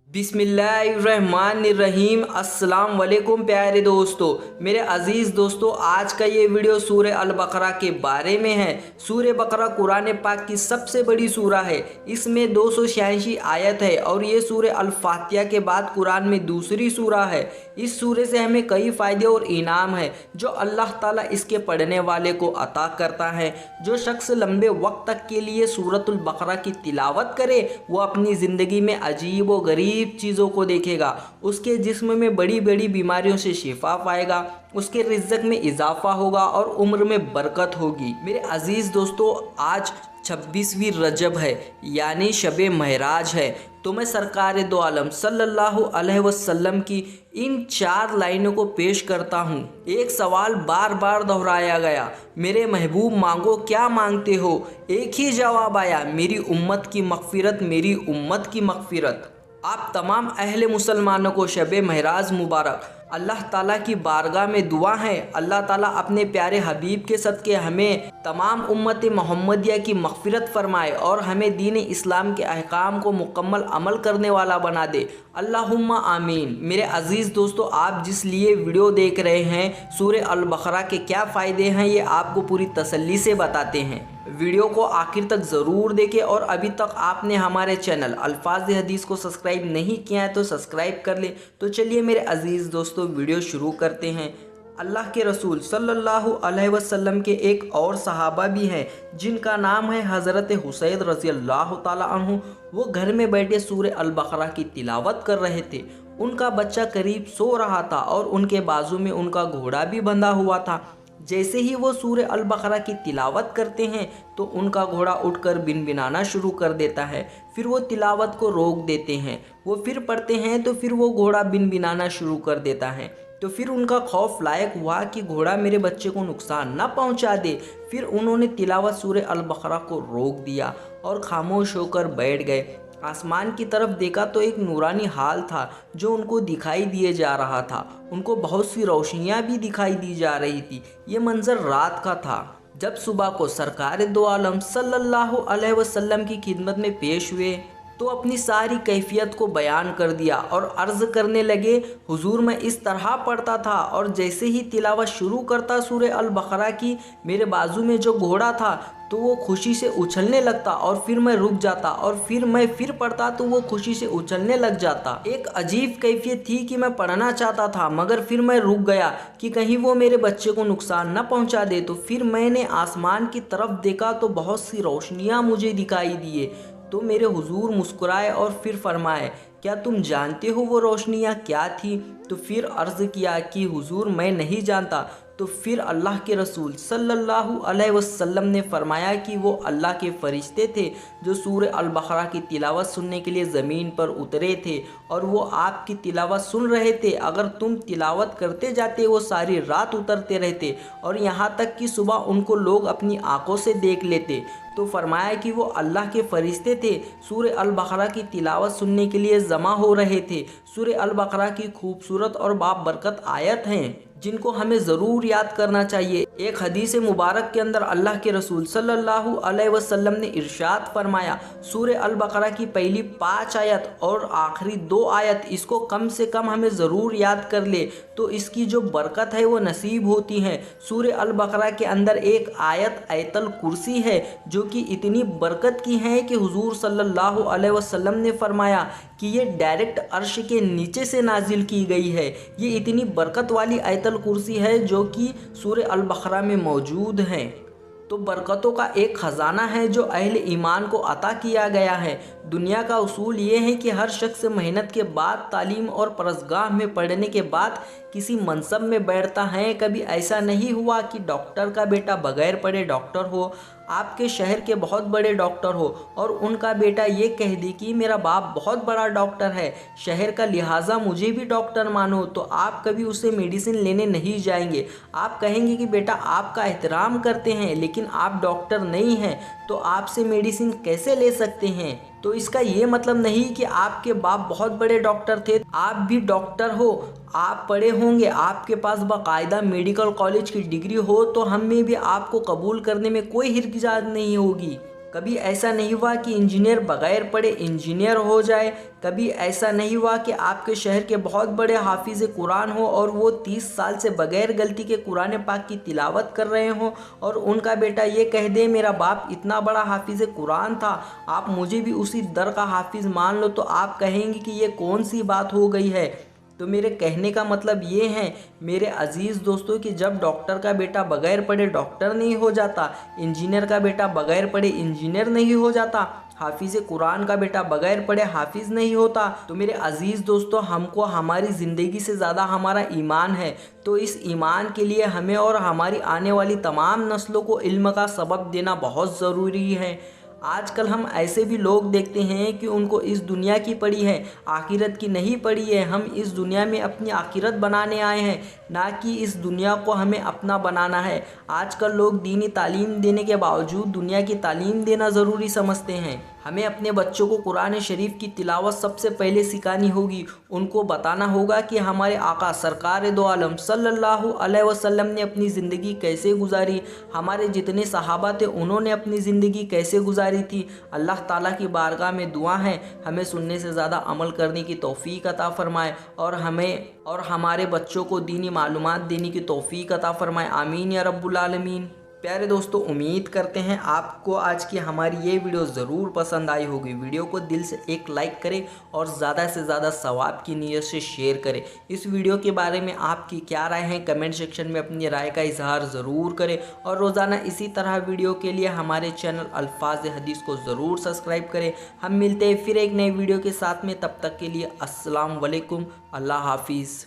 बिस्मिल्लाहिर्रहमानिर्रहीम। अस्सलाम वालेकुम प्यारे दोस्तों, मेरे अज़ीज़ दोस्तों, आज का ये वीडियो सूरह अल बकरा के बारे में है। सूरह बकरा कुरान पाक की सबसे बड़ी सूरा है। इसमें 286 आयत है और ये सूरह अल फातिहा के बाद कुरान में दूसरी सूरा है। इस सूरे से हमें कई फ़ायदे और इनाम है जो अल्लाह ताला इसके पढ़ने वाले को अता करता है। जो शख्स लंबे वक्त तक के लिए सूरतुल बकरा की तिलावत करे वो अपनी ज़िंदगी में अजीब व गरीब चीज़ों को देखेगा, उसके जिस्म में बड़ी बड़ी बीमारियों से शिफा पाएगा, उसके रिज़्क़ में इजाफा होगा और उम्र में बरकत होगी। मेरे अजीज़ दोस्तों, आज 26वीं रजब है यानी शब महराज है। तो मैं सरकार दो आलम सल्लल्लाहु अलैहि वसल्लम की इन 4 लाइनों को पेश करता हूँ। एक सवाल बार बार दोहराया गया, मेरे महबूब मांगो क्या मांगते हो? एक ही जवाब आया, मेरी उम्मत की मग़फ़िरत, मेरी उम्मत की मग़फ़िरत। आप तमाम अहले मुसलमानों को शब महराज मुबारक। अल्लाह ताला की बारगाह में दुआ है, अल्लाह ताला अपने प्यारे हबीब के सदक़े हमें तमाम उम्मत मोहम्मदिया की मग़फ़िरत फ़रमाए और हमें दीन इस्लाम के अहकाम को मुकम्मल अमल करने वाला बना दे। अल्लाहुम्मा आमीन। मेरे अज़ीज़ दोस्तों, आप जिस लिए वीडियो देख रहे हैं, सूरह अल बकरा के क्या फ़ायदे हैं ये आपको पूरी तसल्ली से बताते हैं। वीडियो को आखिर तक ज़रूर देखें और अभी तक आपने हमारे चैनल अल्फाज़ हदीस को सब्सक्राइब नहीं किया है तो सब्सक्राइब कर ले। तो चलिए मेरे अज़ीज़ दोस्तों, वीडियो शुरू करते हैं। अल्लाह के रसूल सल्लल्लाहु अलैहि वसल्लम के एक और सहाबा भी हैं जिनका नाम है हज़रत हुसैन रज़ियल्लाहु ताला अन्हु। वो घर में बैठे सूरह अल बकरा की तिलावत कर रहे थे। उनका बच्चा करीब सो रहा था और उनके बाजू में उनका घोड़ा भी बंधा हुआ था। जैसे ही वो सूरह अल बकरा की तिलावत करते हैं तो उनका घोड़ा उठकर बिनबिनाना शुरू कर देता है। फिर वो तिलावत को रोक देते हैं, वो फिर पढ़ते हैं तो फिर वो घोड़ा बिनबिनाना शुरू कर देता है। तो फिर उनका खौफ लायक हुआ कि घोड़ा मेरे बच्चे को नुकसान ना पहुंचा दे। फिर उन्होंने तिलावत सूरह अल बकरा को रोक दिया और खामोश होकर बैठ गए। आसमान की तरफ देखा तो एक नूरानी हाल था जो उनको दिखाई दिए जा रहा था। उनको बहुत सी रोशनियां भी दिखाई दी जा रही थी। ये मंजर रात का था। जब सुबह को सरकार दो आलम सल्लल्लाहु अलैहि वसल्लम की खिदमत में पेश हुए तो अपनी सारी कैफियत को बयान कर दिया और अर्ज़ करने लगे, हुजूर मैं इस तरह पढ़ता था और जैसे ही तिलावत शुरू करता सूरह अल बकरा की, मेरे बाजू में जो घोड़ा था तो वो खुशी से उछलने लगता और फिर मैं रुक जाता और फिर मैं फिर पढ़ता तो वो खुशी से उछलने लग जाता। एक अजीब कैफियत थी कि मैं पढ़ना चाहता था मगर फिर मैं रुक गया कि कहीं वो मेरे बच्चे को नुकसान न पहुंचा दे। तो फिर मैंने आसमान की तरफ देखा तो बहुत सी रोशनियां मुझे दिखाई दिए। तो मेरे हुजूर मुस्कुराए और फिर फरमाए, क्या तुम जानते हो वो रोशनियाँ क्या थी? तो फिर अर्ज़ किया कि हुजूर मैं नहीं जानता। तो फिर अल्लाह के रसूल सल्लल्लाहु अलैहि वसल्लम ने फरमाया कि वो अल्लाह के फ़रिश्ते थे जो सूरह अल बकरा की तिलावत सुनने के लिए ज़मीन पर उतरे थे और वो आपकी तिलावत सुन रहे थे। अगर तुम तिलावत करते जाते वो सारी रात उतरते रहते और यहाँ तक कि सुबह उनको लोग अपनी आंखों से देख लेते। तो फरमाया कि वो अल्लाह के फ़रिश्ते थे, सूरह अल बकरा की तिलावत सुनने के लिए जमा हो रहे थे। सूरह अल बकरा की खूबसूरत और बाबरकत आयत हैं जिनको हमें ज़रूर याद करना चाहिए। एक हदीस मुबारक के अंदर अल्लाह के रसूल सल्लल्लाहु अलैहि वसल्लम ने इरशाद फरमाया, सूरह अल बकरा की पहली 5 आयत और आखिरी 2 आयत इसको कम से कम हमें ज़रूर याद कर ले तो इसकी जो बरकत है वो नसीब होती है। सूरह अल बकरा के अंदर एक आयत आयतल कुर्सी है जो कि इतनी बरकत की है कि हुजूर सल्लल्लाहु अलैहि वसल्लम ने फरमाया कि ये डायरेक्ट अर्श के नीचे से नाजिल की गई है। ये इतनी बरकत वाली आयतल कुर्सी है जो कि सूरह अल बकरा में मौजूद है। तो बरकतों का एक ख़जाना है जो अहले ईमान को अता किया गया है। दुनिया का उसूल ये है कि हर शख्स मेहनत के बाद, तालीम और परसगाह में पढ़ने के बाद किसी मनसब में बैठता है। कभी ऐसा नहीं हुआ कि डॉक्टर का बेटा बगैर पढ़े डॉक्टर हो, आपके शहर के बहुत बड़े डॉक्टर हो और उनका बेटा ये कह दे कि मेरा बाप बहुत बड़ा डॉक्टर है शहर का, लिहाजा मुझे भी डॉक्टर मानो। तो आप कभी उससे मेडिसिन लेने नहीं जाएंगे। आप कहेंगे कि बेटा आपका एहतराम करते हैं लेकिन आप डॉक्टर नहीं हैं तो आपसे मेडिसिन कैसे ले सकते हैं? तो इसका ये मतलब नहीं कि आपके बाप बहुत बड़े डॉक्टर थे, आप भी डॉक्टर हो, आप पढ़े होंगे, आपके पास बाकायदा मेडिकल कॉलेज की डिग्री हो तो हम में भी आपको कबूल करने में कोई हिचकिचाहट नहीं होगी। कभी ऐसा नहीं हुआ कि इंजीनियर बगैर पढ़े इंजीनियर हो जाए। कभी ऐसा नहीं हुआ कि आपके शहर के बहुत बड़े हाफिज़ कुरान हो और वो 30 साल से बगैर गलती के कुरान पाक की तिलावत कर रहे हों और उनका बेटा ये कह दे मेरा बाप इतना बड़ा हाफिज़ कुरान था, आप मुझे भी उसी दर का हाफिज़ मान लो, तो आप कहेंगे कि ये कौन सी बात हो गई है। तो मेरे कहने का मतलब ये है मेरे अज़ीज़ दोस्तों कि जब डॉक्टर का बेटा बगैर पढ़े डॉक्टर नहीं हो जाता, इंजीनियर का बेटा बगैर पढ़े इंजीनियर नहीं हो जाता, हाफिज़ कुरान का बेटा बगैर पढ़े हाफिज़ नहीं होता, तो मेरे अज़ीज़ दोस्तों हमको हमारी ज़िंदगी से ज़्यादा हमारा ईमान है। तो इस ईमान के लिए हमें और हमारी आने वाली तमाम नस्लों को इल्म का सबक देना बहुत ज़रूरी है। आजकल हम ऐसे भी लोग देखते हैं कि उनको इस दुनिया की पड़ी है, आखिरत की नहीं पड़ी है। हम इस दुनिया में अपनी आखिरत बनाने आए हैं, ना कि इस दुनिया को हमें अपना बनाना है। आजकल लोग दीनी तालीम देने के बावजूद दुनिया की तालीम देना ज़रूरी समझते हैं। हमें अपने बच्चों को कुरान शरीफ की तिलावत सबसे पहले सिखानी होगी। उनको बताना होगा कि हमारे आका सरकार दो आलम सल्लल्लाहु अलैहि वसल्लम ने अपनी ज़िंदगी कैसे गुजारी, हमारे जितने सहाबा थे उन्होंने अपनी ज़िंदगी कैसे गुजारी थी। अल्लाह ताला की बारगाह में दुआ है हमें सुनने से ज़्यादा अमल करने की तौफीक अता फ़रमाए और हमें और हमारे बच्चों को दीनी मालूमात देने की तौफीक अता फ़रमाए। आमीन या रब्बुल आलमीन। प्यारे दोस्तों, उम्मीद करते हैं आपको आज की हमारी ये वीडियो ज़रूर पसंद आई होगी। वीडियो को दिल से एक लाइक करें और ज़्यादा से ज़्यादा सवाब की नीयत से शेयर करें। इस वीडियो के बारे में आपकी क्या राय है कमेंट सेक्शन में अपनी राय का इजहार ज़रूर करें और रोज़ाना इसी तरह वीडियो के लिए हमारे चैनल अल्फाज हदीस को ज़रूर सब्सक्राइब करें। हम मिलते हैं फिर एक नए वीडियो के साथ में, तब तक के लिए अस्सलाम वालेकुम, अल्लाह हाफिज़।